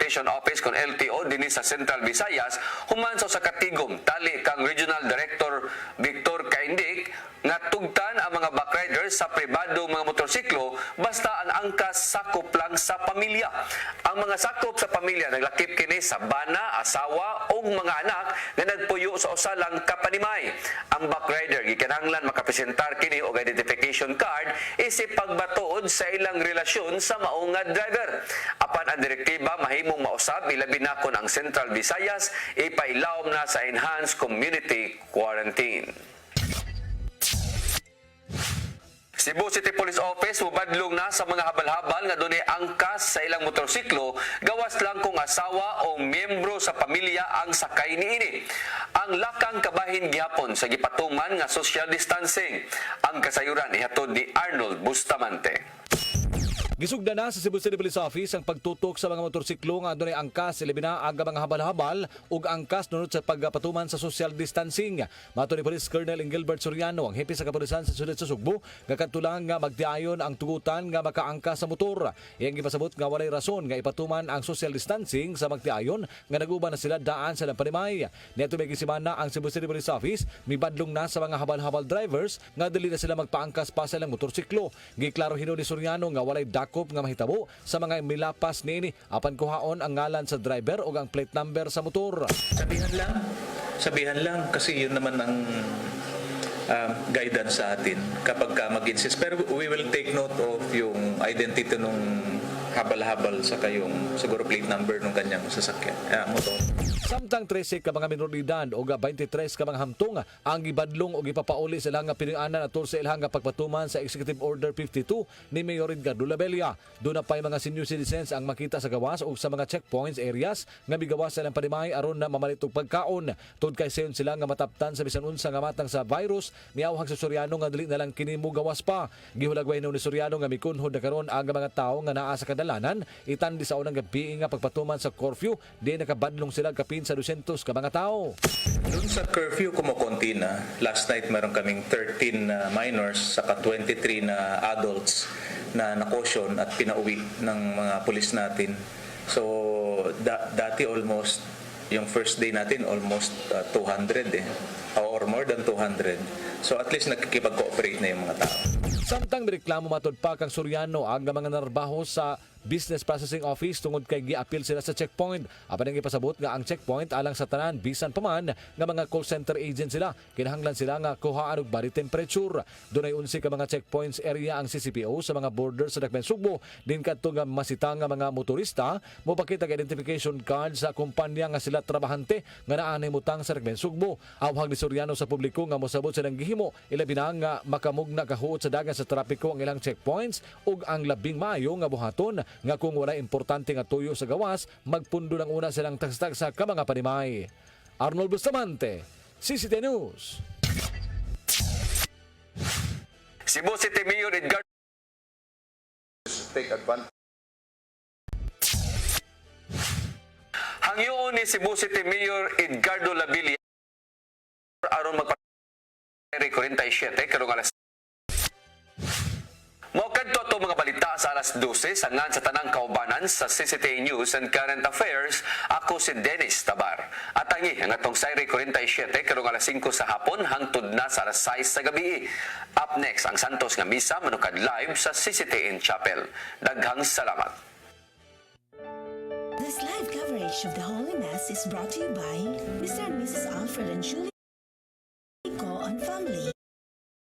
Transportation Office kon LTO dinhi sa Central Visayas human sa katigom tali kang Regional Director Victor Kaindik nga tugtan ang mga backriders sa pribadong mga motorsiklo basta ang angkas sakop lang sa pamilya. Ang mga sakop sa pamilya naglakip kini sa bana, asawa o mga anak nga nagpuyo sa usalang kapanimay. Ang backrider gikinahanglan makapresentar kini og identification card isip pagbatuod sa ilang relasyon sa mao nga driver. Apan ang direktiba mahimong mausab ilabi na kon ang Central Visayas ipailawom na sa enhanced community quarantine. Cebu City Police Office mubadlong na sa mga habal-habal nga dunay angkas sa ilang motorsiklo gawas lang kung asawa o miyembro sa pamilya ang sakay niini. Ang lakang kabahin gihapon sa gipatuman nga social distancing. Ang kasayuran ihatod ni Arnold Bustamante. Gisugda na sa Cebu City Police Office ang pagtutok sa mga motorsiklo nga adunay angkas ilabi na ang mga habal-habal ug angkas nunod sa pagpatuman sa social distancing. Mato ni Police Colonel Gilbert Soriano ang hepe sa kapulisan sa siyudad sa Sugbo nga katulang nga magtiayon ang tugutan nga makaangkas sa motor. Iyang gipasabot nga walay rason nga ipatuman ang social distancing sa magtiayon nga naguban na sila daan sa Panimay. Neto may gisimana ang Cebu City Police Office mibadlong na sa mga habal-habal drivers nga dili na sila magpaangkas pa sa ilang motorsiklo. Giklaro hinuon ni Soriano nga walay dakop nga mahitabo sa mga milapas niini apan kuhaon ang ngalan sa driver o ang plate number sa motor. Sabihan lang kasi yun naman ang guidance sa atin kapag ka mag-insist. Pero we will take note of yung identity nung habal-habal sa kayong siguro plate number ng kanyang sasakyan, motor. Samtang 13 ka mga minoridad o 23 ka mga hamtong ang gibadlong o gipapauli sa ilang pinuanan atol sa ilang pagpatuman sa Executive Order 52 ni Mayor Edgardo Labella. Doon na pa'y mga senior citizens ang makita sa gawas o sa mga checkpoints areas nga migawas sa ilang Panimay aron na mamalit og pagkaon. Tungod kay sayon sila nga mataptan sa bisan unsa nga matang sa virus, miawhag sa Soriano nga dili na lang kini mo gawas pa. Gihulagway ni Soriano nga mikunhod na karon ang mga tao nga naa sa kadalanan itandi sa unang gabi nga pagpatuman sa curfew di nakabadlong sila kapin sa 200 ka mga tao. Doon sa curfew kumukunti na. Last night meron kaming 13 minors saka 23 na adults na nakosyon at pinauwi ng mga pulis natin. So dati almost yung first day natin almost 200 or more than 200. So at least nakikipag-cooperate na yung mga tao. Samtang reklamo matod pa kang Soriano ang mga narbaho sa Business Processing Office tungod kay giapil sila sa checkpoint. Apan ang ipasabot nga ang checkpoint alang sa tanan bisan pa man nga mga call center agent sila kinahanglan sila nga kuhaan og body temperature. Dunay 11 ka mga checkpoints area ang CCPO sa mga border sa Dakbayan Sugbo din kadto nga masita nga mga motorista mopakita og identification card sa kumpanya nga sila trabahante nga naa nahimutang sa Dakbayan Sugbo. Awhag ni Soriano sa publiko nga mosabot silang gihimo ilabi na nga makamugna kahuot sa dagan sa trapiko ang ilang checkpoints ug ang labing Mayo nga buhaton nga kung wala importante nga tuyo sa gawas, magpundo ng una silang tagsitag sa mga Panimay. Arnold Bustamante, CCT News. Cebu City Mayor Edgardo take advantage. Hangyoon ni Cebu City Mayor Edgardo Labilla aron magpa-47 karong alas Mokadto to mga balita sa alas 12 sangan sa tanang kaubanan sa CCTA News and Current Affairs. Ako si Dennis Tabar. At tangi ang atong Sayre 47 karong alas 5 sa hapon hangtod na sa alas 6 sa gabi. Up next ang Santos nga misa manukad live sa CCTA Chapel. Daghang salamat. This live coverage of the Holy Mass is brought to you by Mr. and Mrs. Alfred and Julie